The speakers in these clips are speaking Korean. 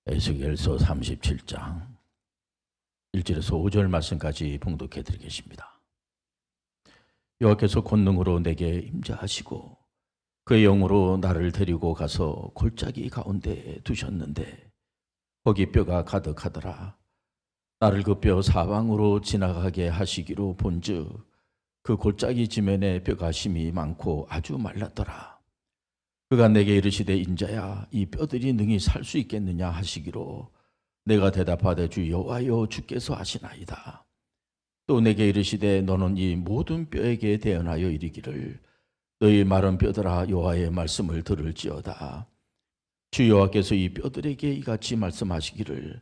에스겔서 37장 1절에서 5절 말씀까지 봉독해 드리겠습니다. 여호와께서 권능으로 내게 임재하시고 그의 영으로 나를 데리고 가서 골짜기 가운데 두셨는데 거기 뼈가 가득하더라. 나를 그 뼈 사방으로 지나가게 하시기로 본즉 그 골짜기 지면에 뼈가 심이 많고 아주 말랐더라. 그가 내게 이르시되 인자야 이 뼈들이 능히 살 수 있겠느냐 하시기로 내가 대답하되 주 여호와여 주께서 하시나이다. 또 내게 이르시되 너는 이 모든 뼈에게 대언하여 이르기를 너희 마른 뼈들아 여호와의 말씀을 들을지어다. 주 여호와께서 이 뼈들에게 이같이 말씀하시기를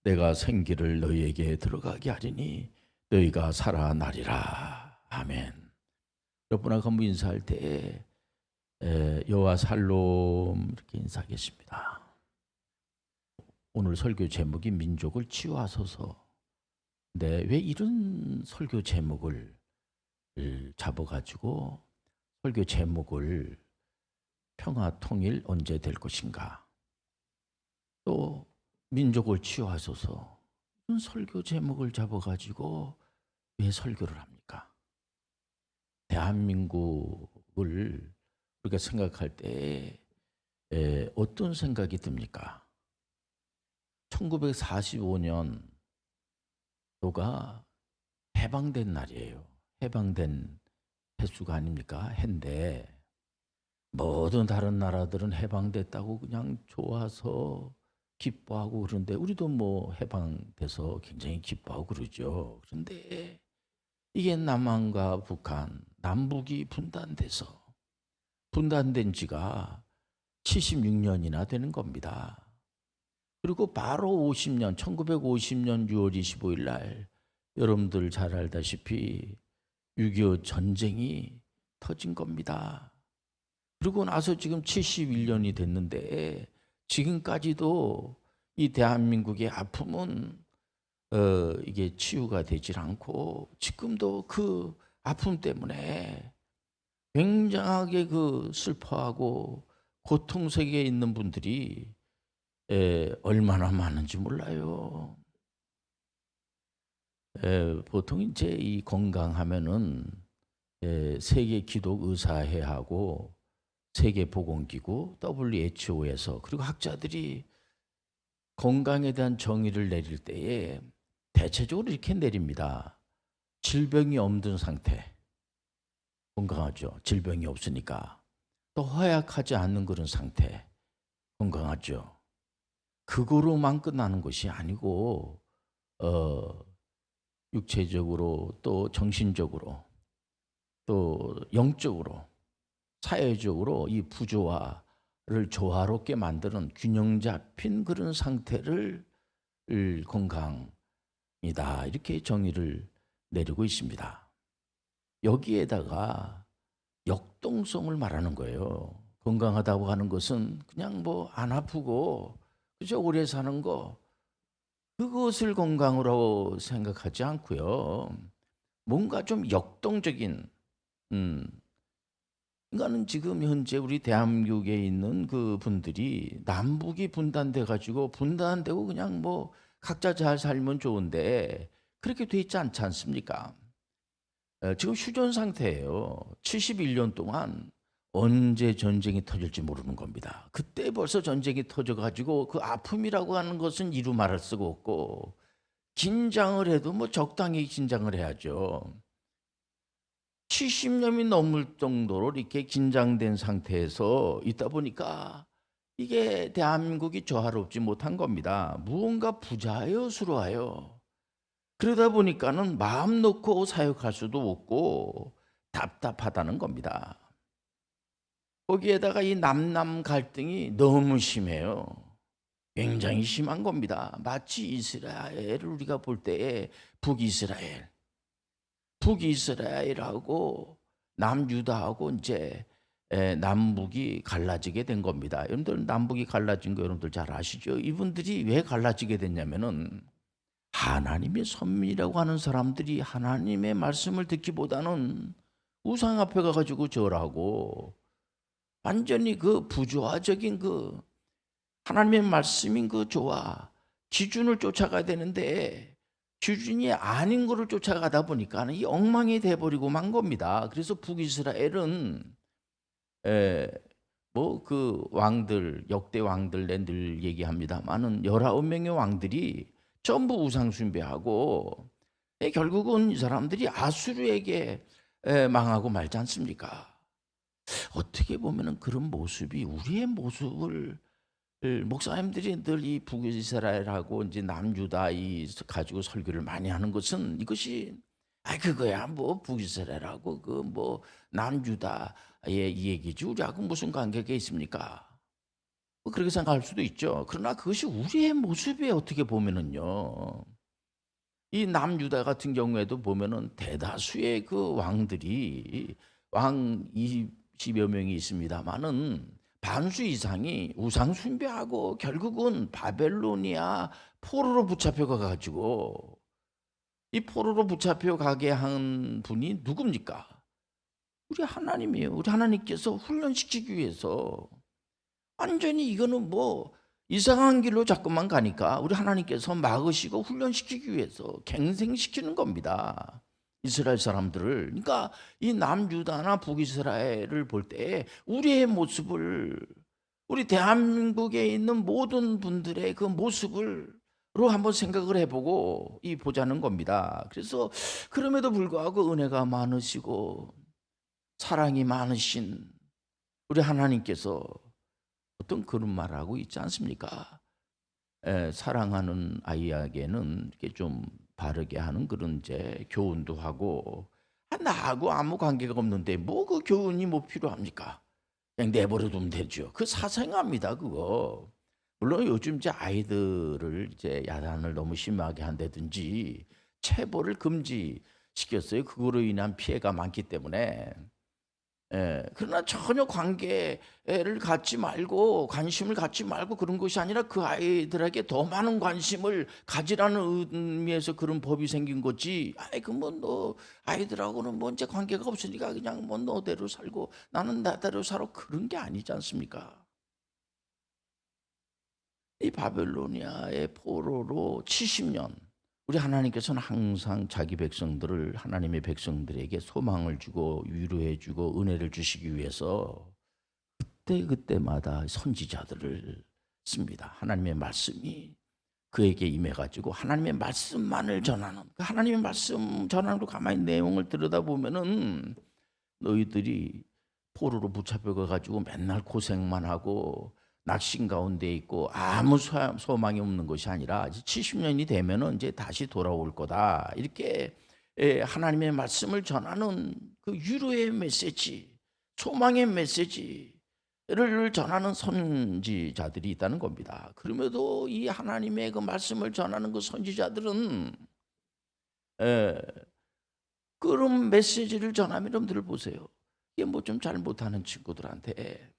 내가 생기를 너희에게 들어가게 하리니 너희가 살아나리라. 아멘. 여러분하고 한번 인사할 때 여호와 살롬 이렇게 인사하겠습니다. 오늘 설교 제목이 민족을 치유하소서. 근데 왜 이런 설교 제목을 잡아가지고 설교 제목을 평화 통일 언제 될 것인가, 또 민족을 치유하소서, 이런 설교 제목을 잡아가지고 왜 설교를 합니까? 대한민국을 우리가 생각할 때 어떤 생각이 듭니까? 1945년도가 해방된 날이에요. 해방된 횟수가 아닙니까? 해인데 모든 다른 나라들은 해방됐다고 그냥 좋아서 기뻐하고 그러는데 우리도 뭐 해방돼서 굉장히 기뻐하고 그러죠. 그런데 이게 남한과 북한, 남북이 분단된 지가 76년이나 되는 겁니다. 그리고 바로 50년, 1950년 6월 25일 날 여러분들 잘 알다시피 6.25 전쟁이 터진 겁니다. 그리고 나서 지금 71년이 됐는데 지금까지도 이 대한민국의 아픔은 이게 치유가 되질 않고 지금도 그 아픔 때문에 굉장하게 그 슬퍼하고 고통 속에 있는 분들이 얼마나 많은지 몰라요. 보통 이제 이 건강하면은 세계 기독 의사회하고 세계 보건기구 WHO에서 그리고 학자들이 건강에 대한 정의를 내릴 때에 대체적으로 이렇게 내립니다. 질병이 없는 상태, 건강하죠. 질병이 없으니까. 또 허약하지 않는 그런 상태, 건강하죠. 그거로만 끝나는 것이 아니고 육체적으로 또 정신적으로 또 영적으로 사회적으로 이 부조화를 조화롭게 만드는 균형 잡힌 그런 상태를 건강이다, 이렇게 정의를 내리고 있습니다. 여기에다가 역동성을 말하는 거예요. 건강하다고 하는 것은 그냥 뭐 안 아프고 그저 오래 사는 거, 그것을 건강으로 생각하지 않고요. 뭔가 좀 역동적인, 그러니까는 지금 현재 우리 대한민국에 있는 그 분들이 남북이 분단돼 가지고 분단되고 그냥 뭐 각자 잘 살면 좋은데 그렇게 돼 있지 않지 않습니까? 지금 휴전 상태예요. 71년 동안 언제 전쟁이 터질지 모르는 겁니다. 그때 벌써 전쟁이 터져가지고 그 아픔이라고 하는 것은 이루 말할 수가 없고, 긴장을 해도 뭐 적당히 긴장을 해야죠. 70년이 넘을 정도로 이렇게 긴장된 상태에서 있다 보니까 이게 대한민국이 조화롭지 못한 겁니다. 무언가 부자연스러워요. 그러다 보니까는 마음 놓고 사역할 수도 없고 답답하다는 겁니다. 거기에다가 이 남남 갈등이 너무 심해요. 굉장히 심한 겁니다. 마치 이스라엘을 우리가 볼 때에 북이스라엘하고 남유다하고 이제 남북이 갈라지게 된 겁니다. 여러분들 남북이 갈라진 거 여러분들 잘 아시죠? 이분들이 왜 갈라지게 됐냐면은 하나님의 선민이라고 하는 사람들이 하나님의 말씀을 듣기보다는 우상 앞에 가가지고 절하고 완전히 그 부조화적인 그 하나님의 말씀인 그 좋아. 기준을 쫓아가야 되는데 기준이 아닌 거를 쫓아가다 보니까 이 엉망이 돼버리고 만 겁니다. 그래서 북이스라엘은 뭐 그 왕들, 역대 왕들 늘 얘기합니다만은 19명의 왕들이 전부 우상 숭배하고 결국은 이 사람들이 아수르에게 망하고 말지 않습니까? 어떻게 보면은 그런 모습이 우리의 모습을 목사님들이 늘 이 북이스라엘하고 이제 남유다 이 가지고 설교를 많이 하는 것은 이것이 그거야 뭐 북이스라엘하고 그 뭐 남유다의 이 얘기지 우리하고 무슨 관계가 있습니까? 뭐 그렇게 생각할 수도 있죠. 그러나 그것이 우리의 모습에 어떻게 보면은요. 이 남유다 같은 경우에도 보면은 대다수의 그 왕들이 왕 20여 명이 있습니다만은 반수 이상이 우상 숭배하고 결국은 바벨로니아 포로로 붙잡혀 가지고 이 포로로 붙잡혀 가게 한 분이 누굽니까? 우리 하나님이에요. 우리 하나님께서 훈련시키기 위해서 완전히 이거는 뭐 이상한 길로 자꾸만 가니까 우리 하나님께서 막으시고 훈련시키기 위해서 갱생시키는 겁니다. 이스라엘 사람들을. 그러니까 이 남유다나 북이스라엘을 볼 때 우리의 모습을 우리 대한민국에 있는 모든 분들의 그 모습을 로 한번 생각을 해보고 보자는 겁니다. 그래서 그럼에도 불구하고 은혜가 많으시고 사랑이 많으신 우리 하나님께서 어떤 그런 말하고 있지 않습니까? 사랑하는 아이에게는 이렇게 좀 바르게 하는 그런 이제 교훈도 하고 나하고 아무 관계가 없는데 뭐 그 교훈이 뭐 필요합니까? 그냥 내버려 두면 되죠. 그 사생합니다 그거. 물론 요즘 이제 아이들을 이제 야단을 너무 심하게 한다든지 체벌을 금지시켰어요. 그거로 인한 피해가 많기 때문에. 그러나 전혀 관계를 갖지 말고 관심을 갖지 말고 그런 것이 아니라 그 아이들에게 더 많은 관심을 가지라는 의미에서 그런 법이 생긴 거지. 뭐 너 아이들하고는 뭐 이제 관계가 없으니까 그냥 뭐 너대로 살고 나는 나대로 살아 그런 게 아니지 않습니까? 이 바벨로니아의 포로로 70년 우리 하나님께서는 항상 자기 백성들을 하나님의 백성들에게 소망을 주고 위로해 주고 은혜를 주시기 위해서 그때마다 선지자들을 씁니다. 하나님의 말씀이 그에게 임해 가지고 하나님의 말씀만을 전하는 그 하나님의 말씀 전하는 거 가만히 내용을 들여다보면은 너희들이 포로로 붙잡혀 가지고 맨날 고생만 하고 낙심 가운데 있고 아무 소망이 없는 것이 아니라 70년이 되면은 이제 다시 돌아올 거다. 이렇게 하나님의 말씀을 전하는 그 위로의 메시지, 소망의 메시지를 전하는 선지자들이 있다는 겁니다. 그럼에도 이 하나님의 그 말씀을 전하는 그 선지자들은 그런 메시지를 전하면 여러분들 보세요. 이게 뭐 좀 잘못하는 친구들한테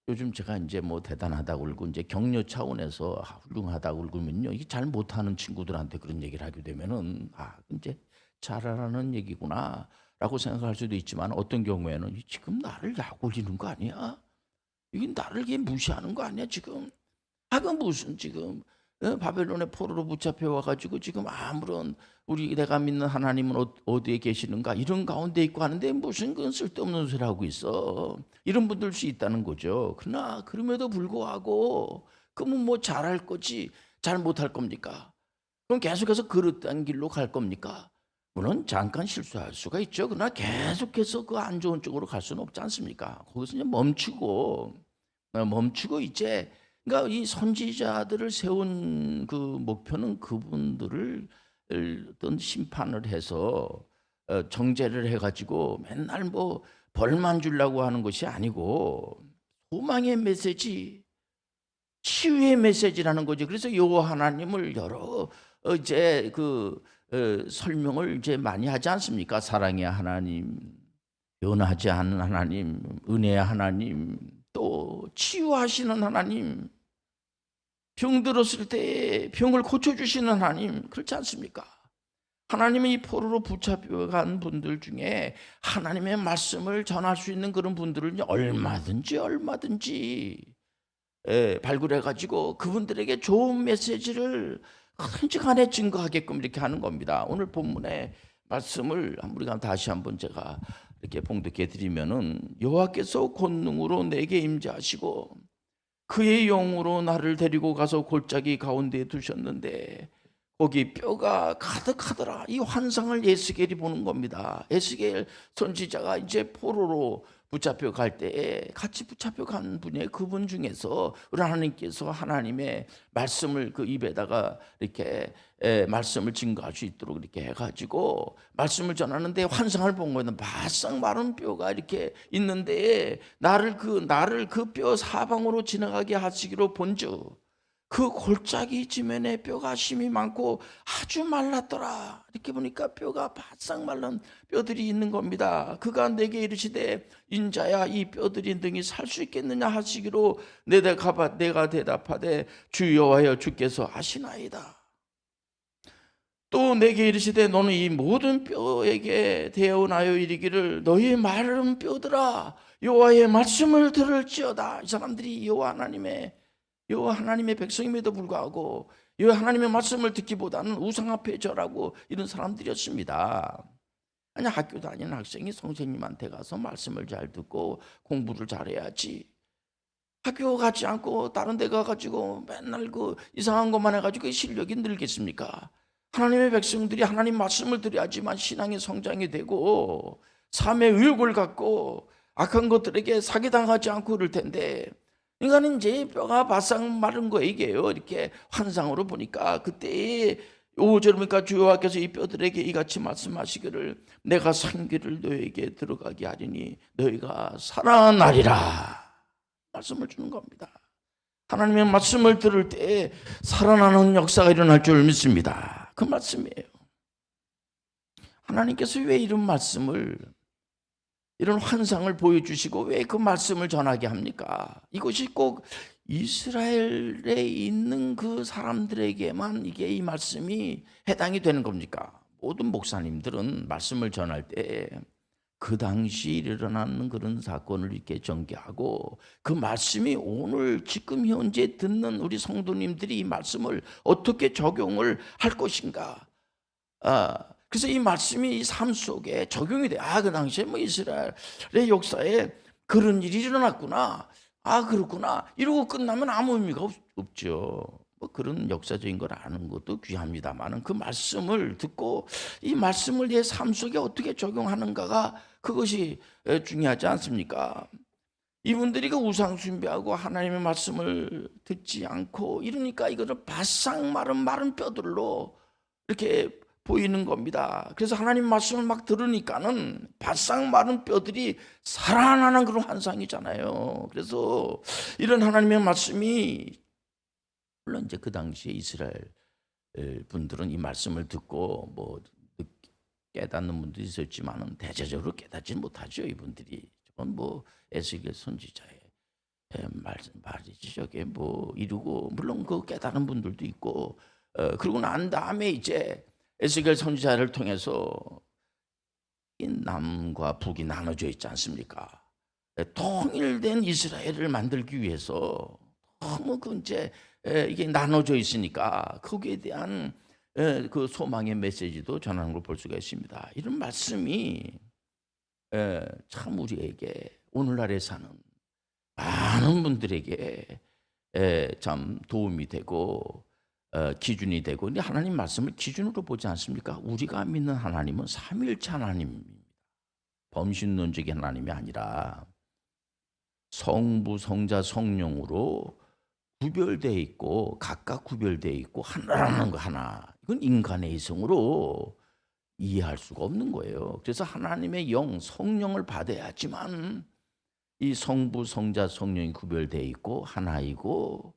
요즘 제가 이제 뭐 대단하다고 울고 이제 격려 차원에서 훌륭하다고 울고면요. 이게 잘 못하는 친구들한테 그런 얘기를 하게 되면은 이제 잘하라는 얘기구나라고 생각할 수도 있지만 어떤 경우에는 지금 나를 약 올리는 거 아니야? 이게 나를 이게 무시하는 거 아니야 지금? 그 무슨 지금 바벨론의 포로로 붙잡혀 와가지고 지금 아무런 내가 믿는 하나님은 어디에 계시는가 이런 가운데 있고 하는데 무슨 그런 쓸데없는 소리 하고 있어. 이런 분들 수 있다는 거죠. 그러나 그럼에도 불구하고 그러면 뭐 잘할 거지 잘 못할 겁니까? 그럼 계속해서 그릇된 길로 갈 겁니까? 물론 잠깐 실수할 수가 있죠. 그러나 계속해서 그 안 좋은 쪽으로 갈 수는 없지 않습니까? 거기서 이제 멈추고 이제 그러니까 이 선지자들을 세운 그 목표는 그분들을 어떤 심판을 해서 정죄를 해가지고 맨날 뭐 벌만 주려고 하는 것이 아니고 소망의 메시지, 치유의 메시지라는 거죠. 그래서 여호와 하나님을 여러 이제 설명을 이제 많이 하지 않습니까? 사랑의 하나님, 변하지 않는 하나님, 은혜의 하나님, 또 치유하시는 하나님, 병 들었을 때 병을 고쳐주시는 하나님, 그렇지 않습니까? 하나님의 이 포로로 붙잡혀간 분들 중에 하나님의 말씀을 전할 수 있는 그런 분들은 얼마든지 발굴해가지고 그분들에게 좋은 메시지를 한시간에 증거하게끔 이렇게 하는 겁니다. 오늘 본문의 말씀을 우리가 다시 한번 제가 이렇게 봉독해 드리면은, 여호와께서 권능으로 내게 임재하시고 그의 영으로 나를 데리고 가서 골짜기 가운데에 두셨는데 거기 뼈가 가득하더라. 이 환상을 에스겔이 보는 겁니다. 에스겔 선지자가 이제 포로로 붙잡혀 갈 때에 같이 붙잡혀 간 분의 그분 중에서 우리 하나님께서 하나님의 말씀을 그 입에다가 이렇게 말씀을 증거할 수 있도록 이렇게 해가지고 말씀을 전하는데 환상을 본 거는 바싹 마른 뼈가 이렇게 있는데 나를 그 뼈 사방으로 지나가게 하시기로 본즉 그 골짜기 지면에 뼈가 심이 많고 아주 말랐더라. 이렇게 보니까 뼈가 바싹 말른 뼈들이 있는 겁니다. 그가 내게 이르시되 인자야 이 뼈들이 등이 살 수 있겠느냐 하시기로 내가 대답하되 주 여호와여 주께서 아시나이다. 또 내게 이르시되 너는 이 모든 뼈에게 대언하여 이르기를 너희 마른 뼈들아 여호와의 말씀을 들을지어다. 이 사람들이 여호와 하나님의 백성임에도 불구하고 여호와 하나님의 말씀을 듣기보다는 우상 앞에 절하고 이런 사람들이었습니다. 아니 학교 다니는 학생이 선생님한테 가서 말씀을 잘 듣고 공부를 잘해야지, 학교 가지 않고 다른 데 가가지고 맨날 그 이상한 것만 해가지고 실력이 늘겠습니까? 하나님의 백성들이 하나님 말씀을 들어야지만 신앙의 성장이 되고 삶의 의욕을 갖고 악한 것들에게 사기당하지 않고 그럴 텐데, 인간은 이제 뼈가 바싹 마른 거에게요. 이렇게 환상으로 보니까 그때 5절 보니까 주 여호와께서 이 뼈들에게 이같이 말씀하시기를 내가 생기를 너에게 들어가게 하리니 너희가 살아나리라. 말씀을 주는 겁니다. 하나님의 말씀을 들을 때 살아나는 역사가 일어날 줄 믿습니다. 그 말씀이에요. 하나님께서 왜 이런 말씀을, 이런 환상을 보여주시고 왜 그 말씀을 전하게 합니까? 이것이 꼭 이스라엘에 있는 그 사람들에게만 이게 이 말씀이 해당이 되는 겁니까? 모든 목사님들은 말씀을 전할 때 그 당시 일어나는 그런 사건을 이렇게 전개하고 그 말씀이 오늘 지금 현재 듣는 우리 성도님들이 이 말씀을 어떻게 적용을 할 것인가, 그래서 이 말씀이 이 삶 속에 적용이 돼. 그 당시에 뭐 이스라엘의 역사에 그런 일이 일어났구나. 그렇구나. 이러고 끝나면 아무 의미가 없죠. 뭐 그런 역사적인 걸 아는 것도 귀합니다만 그 말씀을 듣고 이 말씀을 내 삶 속에 어떻게 적용하는가가 그것이 중요하지 않습니까? 이분들이 그 우상 숭배하고 하나님의 말씀을 듣지 않고 이러니까 이거를 바싹 마른 뼈들로 이렇게 보이는 겁니다. 그래서 하나님 말씀을 막 들으니까는 바싹 마른 뼈들이 살아나는 그런 환상이잖아요. 그래서 이런 하나님의 말씀이, 물론 이제 그 당시에 이스라엘 분들은 이 말씀을 듣고 뭐 깨닫는 분도 있었지만은 대체적으로 깨닫지 못하죠. 이분들이 저건 뭐 에스겔 선지자의 말이지 저게 뭐 이루고, 물론 그 깨달은 분들도 있고, 그러고 난 다음에 이제 에스겔 선지자를 통해서 이 남과 북이 나눠져 있지 않습니까? 통일된 이스라엘을 만들기 위해서 너무 그 이제 이게 나눠져 있으니까 거기에 대한 그 소망의 메시지도 전하는 걸 볼 수가 있습니다. 이런 말씀이 참 우리에게 오늘날에 사는 많은 분들에게 참 도움이 되고 기준이 되고, 근데 하나님 말씀을 기준으로 보지 않습니까? 우리가 믿는 하나님은 삼위일체 하나님입니다. 범신론적인 하나님이 아니라 성부, 성자, 성령으로 구별되어 있고 각각 구별되어 있고 하나라는 거 하나. 이건 인간의 이성으로 이해할 수가 없는 거예요. 그래서 하나님의 영, 성령을 받아야지만 이 성부, 성자, 성령이 구별되어 있고 하나이고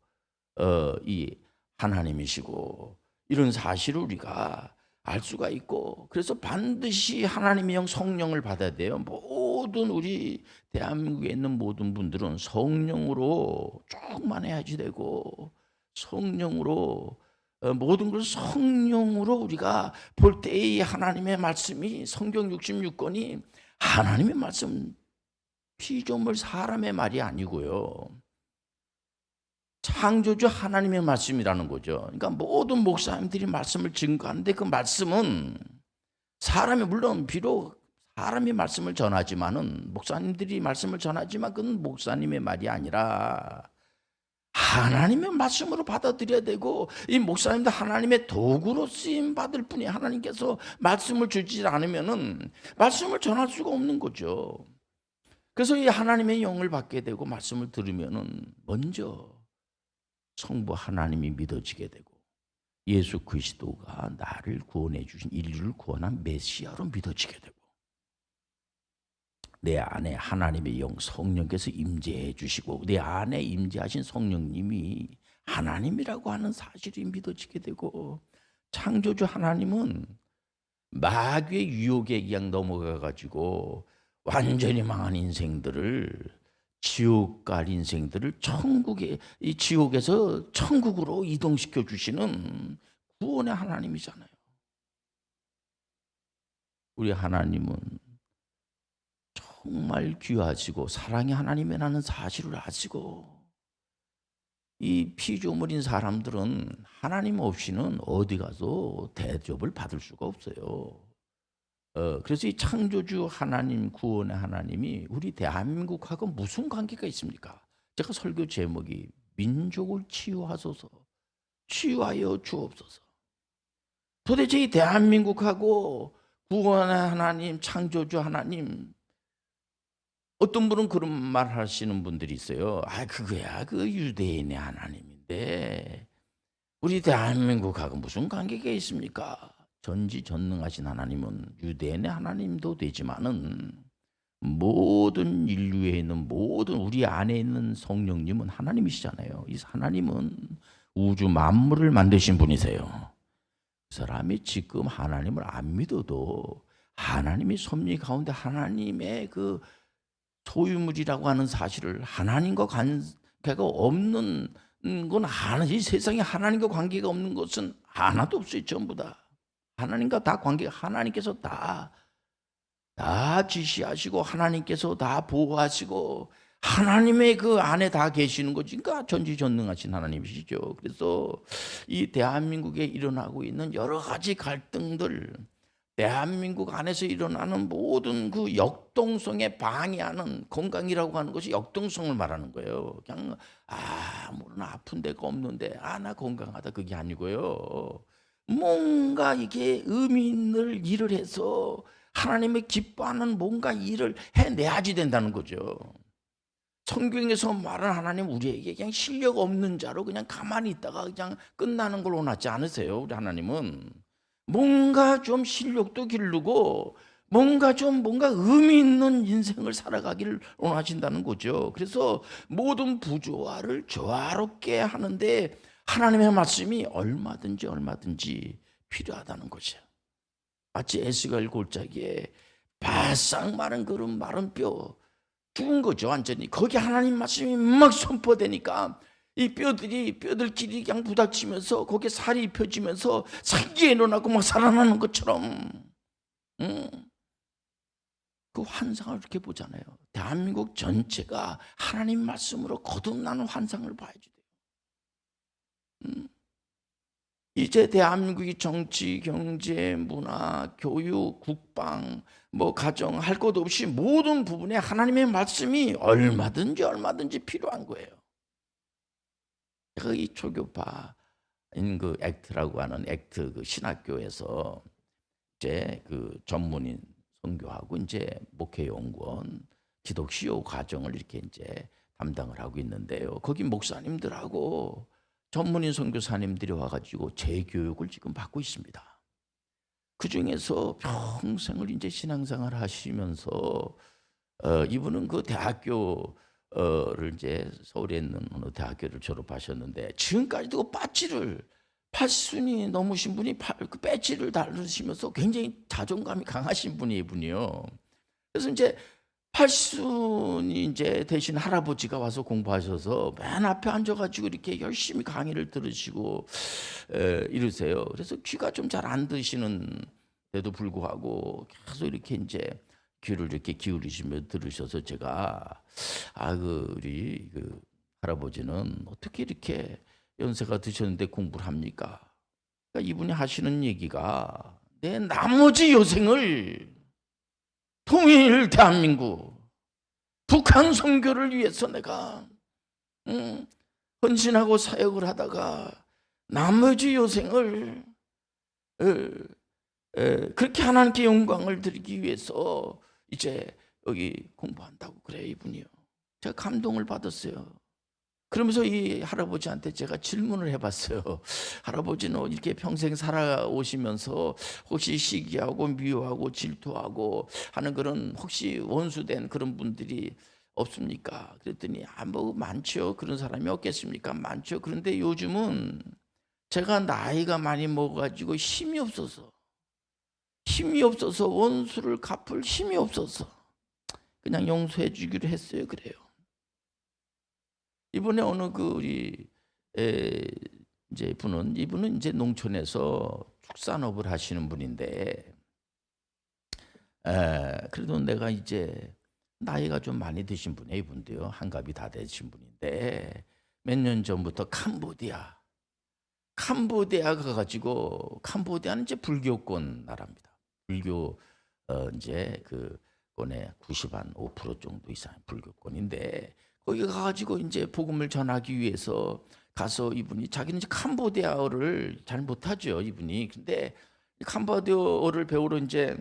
이 하나님이시고 이런 사실을 우리가 알 수가 있고, 그래서 반드시 하나님의 영 성령을 받아야 돼요. 모든 우리 대한민국에 있는 모든 분들은 성령으로 충만해야지 되고, 성령으로 모든 걸 성령으로 우리가 볼 때의 하나님의 말씀이, 성경 66권이 하나님의 말씀, 피조물 사람의 말이 아니고요. 창조주 하나님의 말씀이라는 거죠. 그러니까 모든 목사님들이 말씀을 증거하는데 그 말씀은 사람이 물론 비록 사람이 말씀을 전하지만은 목사님들이 말씀을 전하지만 그건 목사님의 말이 아니라 하나님의 말씀으로 받아들여야 되고 이 목사님도 하나님의 도구로 쓰임 받을 뿐이 하나님께서 말씀을 주지 않으면은 말씀을 전할 수가 없는 거죠. 그래서 이 하나님의 영을 받게 되고 말씀을 들으면은 먼저 성부 하나님이 믿어지게 되고 예수 그리스도가 나를 구원해 주신 인류를 구원한 메시아로 믿어지게 되고 내 안에 하나님의 영 성령께서 임재해 주시고 내 안에 임재하신 성령님이 하나님이라고 하는 사실이 믿어지게 되고 창조주 하나님은 마귀의 유혹에 그냥 넘어가 가지고 완전히 망한 인생들을 지옥 갈 인생들을 이 지옥에서 천국으로 이동시켜 주시는 구원의 하나님이잖아요. 우리 하나님은 정말 귀하시고 사랑의 하나님이라는 사실을 아시고 이 피조물인 사람들은 하나님 없이는 어디 가서 대접을 받을 수가 없어요. 그래서 이 창조주 하나님, 구원의 하나님이 우리 대한민국하고 무슨 관계가 있습니까? 제가 설교 제목이 민족을 치유하소서, 치유하여 주옵소서. 도대체 이 대한민국하고 구원의 하나님, 창조주 하나님, 어떤 분은 그런 말 하시는 분들이 있어요. 그거야 그 유대인의 하나님인데 우리 대한민국하고 무슨 관계가 있습니까? 전지전능하신 하나님은 유대인의 하나님도 되지만은 모든 인류에 있는 모든 우리 안에 있는 성령님은 하나님이시잖아요. 이 하나님은 우주 만물을 만드신 분이세요. 그 사람이 지금 하나님을 안 믿어도 하나님이 섭리 가운데 하나님의 그 소유물이라고 하는 사실을 하나님과 관계가 없는 건 이 세상에 하나님과 관계가 없는 것은 하나도 없어요. 전부 다 하나님과 다 관계가 하나님께서 다 지시하시고 하나님께서 다 보호하시고 하나님의 그 안에 다 계시는 거지. 그러니까 전지전능하신 하나님이시죠. 그래서 이 대한민국에 일어나고 있는 여러 가지 갈등들, 대한민국 안에서 일어나는 모든 그 역동성에 방해하는 건강이라고 하는 것이 역동성을 말하는 거예요. 그냥 뭐는 아픈 데가 없는데 나 건강하다 그게 아니고요. 뭔가 이게 의미 있는 일을 해서 하나님의 기뻐하는 뭔가 일을 해내야지 된다는 거죠. 성경에서 말하는 하나님 우리에게 그냥 실력 없는 자로 그냥 가만히 있다가 그냥 끝나는 걸 원하지 않으세요. 우리 하나님은 뭔가 좀 실력도 기르고 뭔가 의미 있는 인생을 살아가기를 원하신다는 거죠. 그래서 모든 부조화를 조화롭게 하는데 하나님의 말씀이 얼마든지 필요하다는 거죠. 마치 에스겔 골짜기에 바싹 마른 그런 마른 뼈 죽은 거죠. 완전히 거기 하나님 말씀이 막 선포되니까 이 뼈들끼리 그냥 부닥치면서 거기에 살이 입혀지면서 생기가 일어나고 막 살아나는 것처럼 그 환상을 이렇게 보잖아요. 대한민국 전체가 하나님 말씀으로 거듭나는 환상을 봐야지 돼요. 이제 대한민국이 정치, 경제, 문화, 교육, 국방, 가정 할 것 없이 모든 부분에 하나님의 말씀이 얼마든지 필요한 거예요. 제가 이 초교파인 그 액트라고 하는 액트 그 신학교에서 이제 그 전문인 선교하고 이제 목회연구원, 기독시요 과정을 이렇게 이제 담당을 하고 있는데요. 거기 목사님들하고 전문인 선교사님들이 와가지고 재교육을 지금 받고 있습니다. 그 중에서 평생을 이제 신앙생활 하시면서 이분은 그 대학교를 이제 서울에 있는 어느 대학교를 졸업하셨는데 지금까지도 팔순이 넘으신 분이 그 배지를 달으시면서 굉장히 자존감이 강하신 분이 이분이요. 그래서 이제 팔순이 이제 대신 할아버지가 와서 공부하셔서 맨 앞에 앉아가지고 이렇게 열심히 강의를 들으시고 이러세요. 그래서 귀가 좀 잘 안 드시는데도 불구하고 계속 이렇게 이제 귀를 이렇게 기울이시며 들으셔서 제가 우리 할아버지는 어떻게 이렇게 연세가 드셨는데 공부를 합니까? 그러니까 이분이 하시는 얘기가 내 나머지 여생을 통일 대한민국 북한 선교를 위해서 내가 헌신하고 사역을 하다가 나머지 여생을 그렇게 하나님께 영광을 드리기 위해서 이제 여기 공부한다고 그래요, 이분이요. 제가 감동을 받았어요. 그러면서 이 할아버지한테 제가 질문을 해봤어요. 할아버지는 이렇게 평생 살아오시면서 혹시 시기하고 미워하고 질투하고 하는 그런 혹시 원수된 그런 분들이 없습니까? 그랬더니 뭐 많죠. 그런 사람이 없겠습니까? 많죠. 그런데 요즘은 제가 나이가 많이 먹어가지고 힘이 없어서 원수를 갚을 힘이 없어서 그냥 용서해 주기로 했어요. 그래요. 이번에 어느 우리 이분은 이제 농촌에서 축산업을 하시는 분인데, 그래도 내가 이제 나이가 좀 많이 드신 분이에요. 이분도요. 한갑이 다 되신 분인데 몇 년 전부터 캄보디아 가가지고, 캄보디아는 이제 불교권 나라입니다. 불교 이제 그권의 95% 정도 이상 불교권인데, 거기 가가지고 이제 복음을 전하기 위해서 가서 이분이 자기는 이제 캄보디아어를 잘 못하죠, 이분이. 근데 캄보디아어를 배우러 이제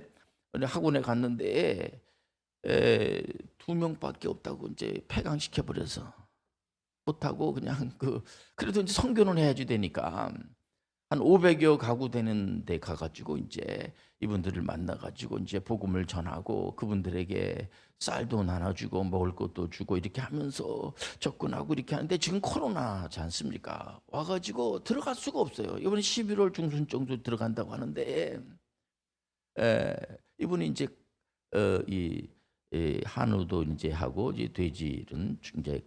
학원에 갔는데 2명밖에 없다고 이제 폐강시켜 버려서 못하고 그냥 그래도 이제 선교는 해야지 되니까 한 500여 가구 되는 데 가가지고 이제 이분들을 만나가지고 이제 복음을 전하고 그분들에게 쌀도 나눠주고 먹을 것도 주고 이렇게 하면서 접근하고 이렇게 하는데, 지금 코로나지 않습니까? 와가지고 들어갈 수가 없어요. 이번에 11월 중순 정도 들어간다고 하는데, 이분이 이제 이 한우도 이제 하고 이제 돼지는 이제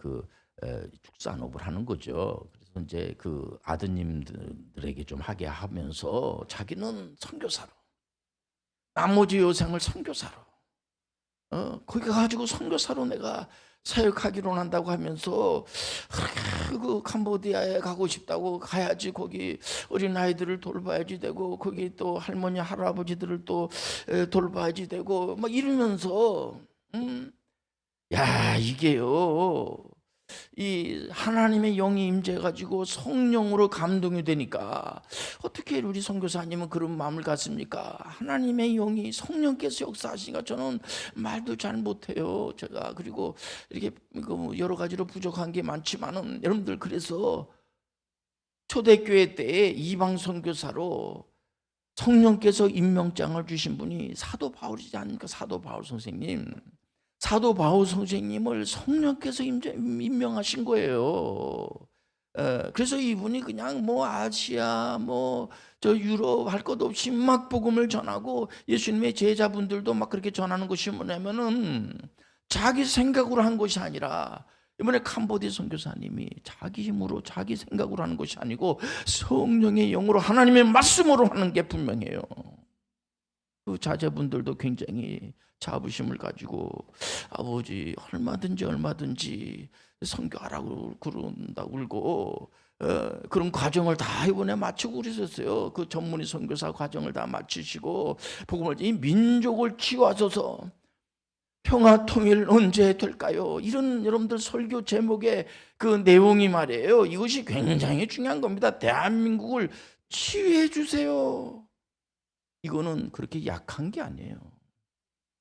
축산업을 하는 거죠. 그래서 이제 아드님들에게 좀 하게 하면서 자기는 선교사로, 나머지 여생을 선교사로, 거기 가가지고 선교사로 내가 사역하기로 한다고 하면서 그 캄보디아에 가고 싶다고, 가야지 거기 어린 아이들을 돌봐야지 되고 거기 또 할머니 할아버지들을 또 돌봐야지 되고 막 이러면서 야, 이게요, 이 하나님의 영이 임재해가지고 성령으로 감동이 되니까 어떻게 우리 선교사님은 그런 마음을 갖습니까? 하나님의 영이, 성령께서 역사하시니까 저는 말도 잘 못해요, 제가. 그리고 이렇게 여러 가지로 부족한 게 많지만은 여러분들, 그래서 초대교회 때에 이방 선교사로 성령께서 임명장을 주신 분이 사도 바울이지 않습니까? 사도 바울 선생님. 사도 바울 선생님을 성령께서 임명하신 거예요. 그래서 이분이 그냥 뭐 아시아 저 유럽 할 것 없이 막 복음을 전하고, 예수님의 제자분들도 막 그렇게 전하는 것이 뭐냐면은 자기 생각으로 한 것이 아니라, 이번에 캄보디 선교사님이 자기 힘으로 자기 생각으로 하는 것이 아니고 성령의 영으로 하나님의 말씀으로 하는 게 분명해요. 그 자제분들도 굉장히 자부심을 가지고 아버지 얼마든지 선교하라고 그런다 울고, 그런 과정을 다 이번에 마치고 그러셨어요. 그 전문의 선교사 과정을 다 마치시고 복음을, 이 민족을 치유하소서, 평화 통일 언제 될까요? 이런 여러분들 설교 제목의 그 내용이 말이에요. 이것이 굉장히 중요한 겁니다. 대한민국을 치유해 주세요. 이거는 그렇게 약한 게 아니에요.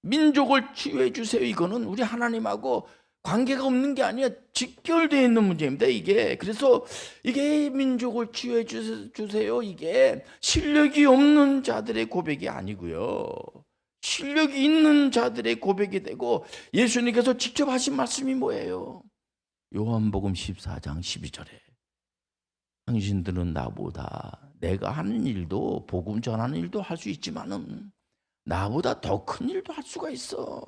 민족을 치유해 주세요. 이거는 우리 하나님하고 관계가 없는 게 아니라 직결되어 있는 문제입니다, 이게. 그래서 이게 민족을 치유해 주세요, 이게 실력이 없는 자들의 고백이 아니고요, 실력이 있는 자들의 고백이 되고, 예수님께서 직접 하신 말씀이 뭐예요? 요한복음 14장 12절에 당신들은 나보다, 내가 하는 일도, 복음 전하는 일도 할 수 있지만은 나보다 더 큰 일도 할 수가 있어.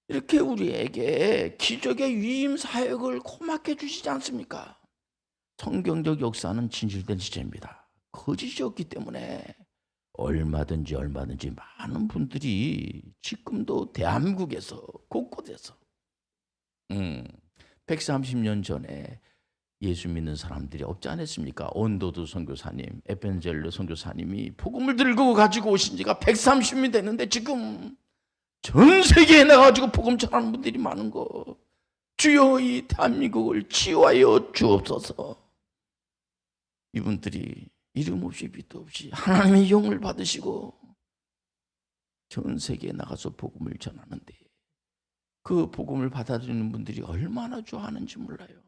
이렇게 우리에게 기적의 위임 사역을 고맙게 주시지 않습니까? 성경적 역사는 진실된 시제입니다. 거짓이 없기 때문에 얼마든지 많은 분들이 지금도 대한민국에서 곳곳에서 130년 전에 예수 믿는 사람들이 없지 않았습니까? 온도드 선교사님, 에벤젤러 선교사님이 복음을 들고 가지고 오신 지가 130년 됐는데 지금 전 세계에 나가지고 복음 전하는 분들이 많은 거. 주여 이 대한민국을 치유하여 주옵소서. 이분들이 이름 없이 빛도 없이 하나님의 영을 받으시고 전 세계에 나가서 복음을 전하는데 그 복음을 받아들이는 분들이 얼마나 좋아하는지 몰라요.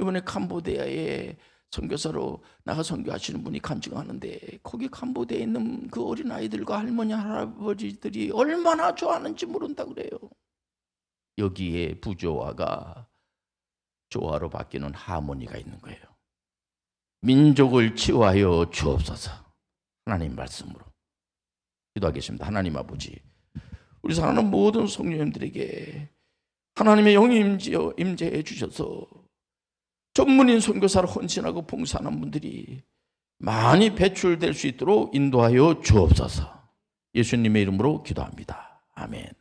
이번에 캄보디아에 선교사로 나가 선교하시는 분이 간증하는데 거기 캄보디아에 있는 그 어린아이들과 할머니 할아버지들이 얼마나 좋아하는지 모른다 그래요. 여기에 부조화가 조화로 바뀌는 하모니가 있는 거예요. 민족을 치유하여 주옵소서. 하나님 말씀으로 기도하겠습니다. 하나님 아버지, 우리 사랑하는 모든 성도님들에게 하나님의 영이 임재해 주셔서 전문인 선교사로 헌신하고 봉사하는 분들이 많이 배출될 수 있도록 인도하여 주옵소서. 예수님의 이름으로 기도합니다. 아멘.